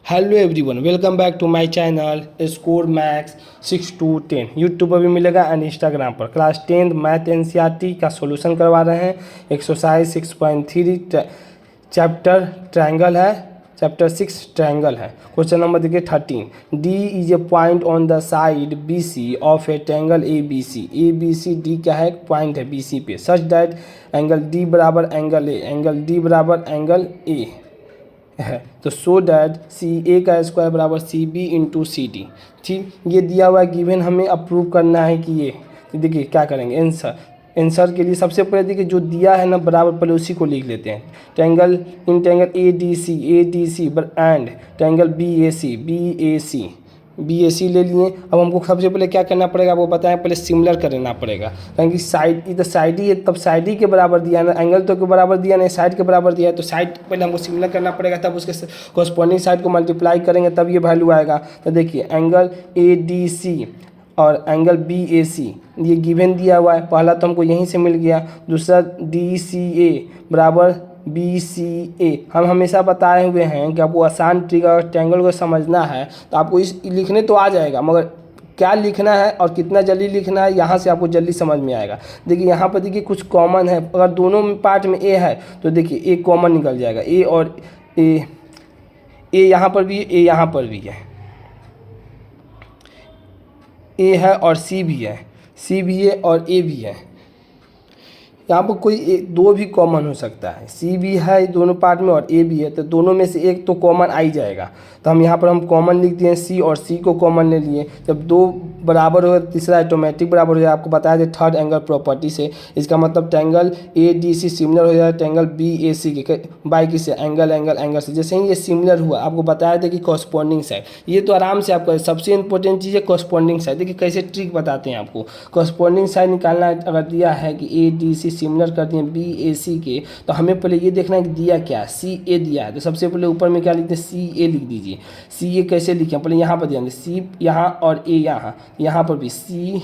Hello everyone, welcome back to my channel score max 6 to 10। YouTube पर भी मिलेगा and Instagram पर। Class 10 math NCERT का solution करवा रहे हैं। एक्सरसाइज 6.3 चैप्टर ट्रायंगल है, चैप्टर 6 ट्रायंगल है। क्वेश्चन नंबर देखिए 13। D is a point on the side B C of a triangle A B C. A B C D क्या है? पॉइंट है बी सी पे। सच दैट एंगल डी बराबर angle A, angle D बराबर angle A है। तो so that C A का square बराबर C B into C D. ठीक, ये दिया हुआ गिवन हमें अप्रूव करना है कि ये देखिए क्या करेंगे। आंसर के लिए सबसे पहले देखिए जो दिया है ना बराबर, पहले उसी को लिख लेते हैं। Triangle in triangle A D C and triangle B A C ले लिए। अब हमको सबसे पहले क्या करना पड़ेगा वो बताएं, पहले सिमिलर करना पड़ेगा। क्योंकि साइड इधर साइड ही है, तब साइड ही के बराबर दिया ना, एंगल तो के बराबर दिया नहीं, साइड के बराबर दिया है। तो साइड पहले हमको सिमिलर करना पड़ेगा, तब उसके कॉरस्पॉन्डिंग साइड को मल्टीप्लाई करेंगे तब ये वैल्यू आएगा। तो देखिए एंगल ए डी सी और एंगल बी ए सी ये गिवन दिया हुआ है। पहला तो हमको यहीं से मिल गया, दूसरा डी सी ए बराबर बी सी ए। हम हमेशा बताए हुए हैं कि आपको आसान ट्रायंगल को समझना है तो आपको इस लिखने तो आ जाएगा, मगर क्या लिखना है और कितना जल्दी लिखना है यहाँ से आपको जल्दी समझ में आएगा। देखिए यहाँ पर देखिए कुछ कॉमन है, अगर दोनों पार्ट में ए है तो देखिए ए कॉमन निकल जाएगा। ए और ए यहाँ पर भी, ए यहाँ पर भी है, ए है और सी भी है, सी भी है और ए भी है। यहाँ पर कोई दो भी कॉमन हो सकता है, सी भी है दोनों पार्ट में और ए भी है, तो दोनों में से एक तो कॉमन आ ही जाएगा। तो हम यहाँ पर हम कॉमन लिख दिए सी और सी को कॉमन ले लिए। जब दो बराबर हो तीसरा ऑटोमेटिक बराबर हो जाए। आपको बताया था थर्ड एंगल प्रॉपर्टी से, इसका मतलब triangle A D C similar हो जाए ट्रायंगल बी ए सी के बाई किससे, एंगल एंगल एंगल से। जैसे ही ये सिमिलर हुआ आपको बताया था कि कॉरस्पॉन्डिंग साइड, ये तो आराम से आपको सबसे इंपॉर्टेंट चीज़ है कॉरस्पॉन्डिंग साइड। देखिए कैसे ट्रिक बताते हैं आपको। कॉरस्पॉन्डिंग साइड निकालना है, अगर दिया है कि ए डी सी सिमिलर कर दिए बी ए सी के, तो हमें पहले ये देखना है कि दिया क्या है, सी ए दिया है। तो सबसे पहले ऊपर में क्या लिखते हैं, सी ए लिख दीजिए। सी ए कैसे लिखें, पहले यहाँ पर ध्यान दें, सी यहाँ और ए यहाँ पर भी सी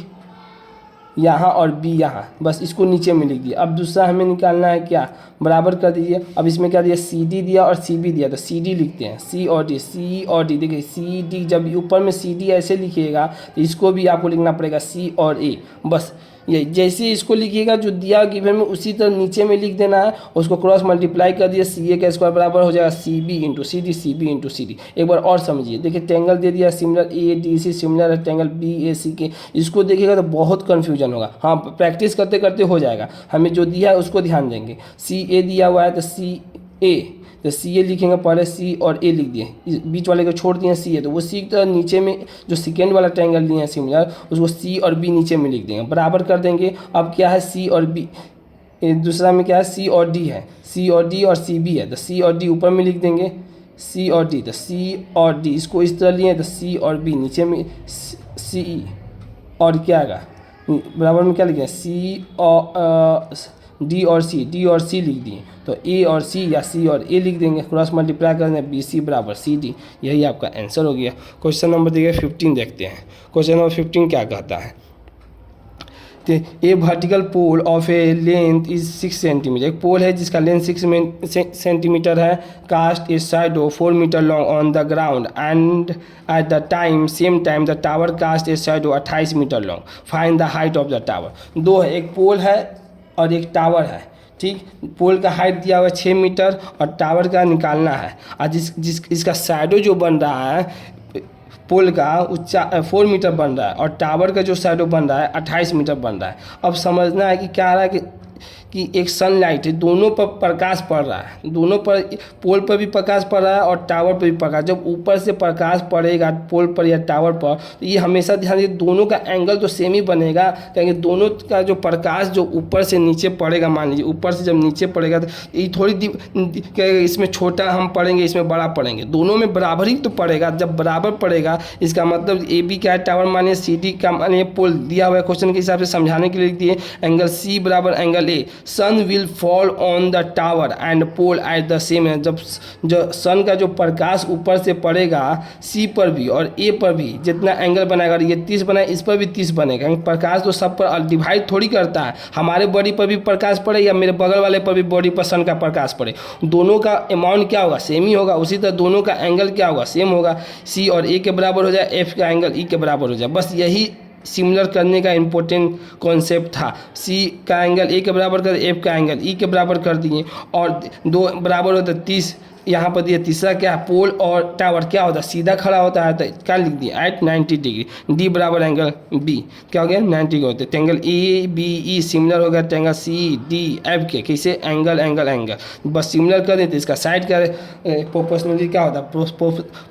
यहाँ और बी यहाँ, बस इसको नीचे में लिख दिया। अब दूसरा हमें निकालना है क्या, बराबर कर दीजिए। अब इसमें क्या दिया, सी डी दिया और सी बी दिया, तो सी डी लिखते हैं। सी और डी देखिए सी डी, जब ऊपर में सी डी ऐसे लिखिएगा तो इसको भी आपको लिखना पड़ेगा सी और ए। बस ये जैसे इसको लिखिएगा जो दिया गिवन में उसी तरह नीचे में लिख देना है, उसको क्रॉस मल्टीप्लाई कर दिया। सी ए का स्क्वायर बराबर हो जाएगा C B into C D, C B into C D. एक बार और समझिए, देखिए ट्रायंगल दे दिया similar A D C similar है ट्रायंगल बी ए सी के, इसको देखिएगा तो बहुत कन्फ्यूजन होगा। हाँ, प्रैक्टिस करते करते हो जाएगा। हमें जो दिया है उसको ध्यान देंगे। सी ए दिया हुआ है तो सी ए, तो सी ए लिखेंगे, पहले सी और ए लिख दिए, बीच वाले को छोड़ दिए सी ए, तो वो सी तो नीचे में जो सेकेंड वाला ट्रायंगल लिए हैं सिमिलर, उसको सी और बी नीचे में लिख देंगे, बराबर कर देंगे। अब क्या है सी और बी, दूसरा में क्या है सी और डी है, सी और डी और सी बी है, तो सी और डी ऊपर में लिख देंगे, सी और डी, तो सी और डी इसको इस तरह लिए तो सी और बी नीचे में, सी और क्या आएगा बराबर में क्या लिखे, सी और डी और सी लिख दिए, तो ए और सी या सी और ए लिख देंगे, क्रॉस मल्टीप्लाई कर देंगे, बी सी बराबर सी डी। यही आपका आंसर हो गया। क्वेश्चन नंबर देखिए 15 देखते हैं। क्वेश्चन नंबर 15 क्या कहता है, a vertical pole of a length is 6 centimetre. एक पोल है जिसका लेंथ 6 सेंटीमीटर है, cast a shadow 4 metre long on the ground and at the same time the tower cast a shadow 28 metre long, find the height of the tower. दो है, एक pole है और एक टावर है। ठीक, पोल का हाइट दिया हुआ है 6 मीटर और टावर का निकालना है। और इसका शैडो जो बन रहा है पोल का 4 मीटर बन रहा है और टावर का जो शैडो बन रहा है 28 मीटर बन रहा है। अब समझना है कि क्या आ रहा है कि एक सनलाइट है, दोनों पर प्रकाश पड़ रहा है, दोनों पर पोल पर भी प्रकाश पड़ रहा है और टावर पर भी प्रकाश। जब ऊपर से प्रकाश पड़ेगा पोल पर या टावर पर, तो ये हमेशा ध्यान दीजिए दोनों का एंगल तो सेम ही बनेगा, क्योंकि दोनों का जो प्रकाश जो ऊपर से नीचे पड़ेगा, मान लीजिए ऊपर से जब नीचे पड़ेगा तो ये थोड़ी इसमें छोटा हम पढ़ेंगे, इसमें बड़ा पड़ेंगे, दोनों में बराबर ही तो पड़ेगा। जब बराबर पड़ेगा इसका मतलब ए बी क्या है, टावर मानिए, सी डी का मानिए पोल। दिया हुआ है क्वेश्चन के हिसाब से समझाने के लिए लिख दिए एंगल सी बराबर angle A. Sun will fall on the tower and pole at the same, जब जो सन का जो प्रकाश ऊपर से पड़ेगा सी पर भी और ए पर भी जितना एंगल बनाएगा, ये 30 बनाए इस पर भी 30 बनेगा। प्रकाश तो सब पर डिवाइड थोड़ी करता है, हमारे बॉडी पर भी प्रकाश पड़े या मेरे बगल वाले पर भी बॉडी पर सन का प्रकाश पड़े, दोनों का अमाउंट क्या होगा, सेम ही होगा। उसी तरह दोनों का एंगल क्या होगा, सेम होगा। सी और ए के बराबर हो जाए, एफ का एंगल ई के बराबर हो जाए। बस यही सिमिलर करने का इम्पोर्टेंट कॉन्सेप्ट था। सी का एंगल ए के बराबर कर, एफ का एंगल ई के बराबर कर दिए और दो बराबर होता है 30, यहाँ पर दिया तीसरा क्या, पोल और टावर क्या होता है, सीधा खड़ा होता है, तो क्या लिख दिया एट 90 डिग्री। डी बराबर एंगल बी क्या हो गया 90 के होते, triangle A B E similar हो गया टेंगल सी डी एफ के, कैसे एंगल एंगल एंगल। बस सिमिलर कर दें तो इसका साइड का प्रोपोर्शनली क्या होता है,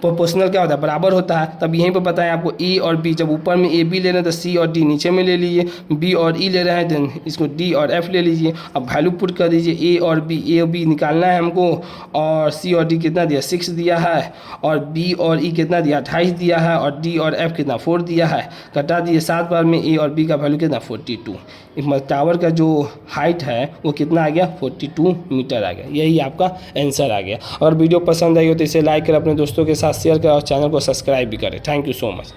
प्रोपोर्शनल क्या होता है, बराबर होता है। तब यहीं पर बताएं आपको ए और बी, जब ऊपर में ए बी ले रहे हैं तो सी और डी नीचे में ले लीजिए, बी और ई ले रहे हैं तो इसको डी और एफ ले लीजिए। अब वैल्यू पुट कर दीजिए, ए और बी निकालना है हमको, और सी और डी कितना दिया 6 दिया है, और बी और ई कितना दिया 28 दिया है, और डी और एफ कितना 4 दिया है। कटा दिए 7 बार में, ए और बी का वैल्यू कितना 42। टावर का जो हाइट है वो कितना आ गया 42 मीटर आ गया। यही आपका आंसर आ गया। अगर वीडियो पसंद आई हो तो इसे लाइक करें, अपने दोस्तों के साथ शेयर करें और चैनल को सब्सक्राइब भी करें। Thank you so much.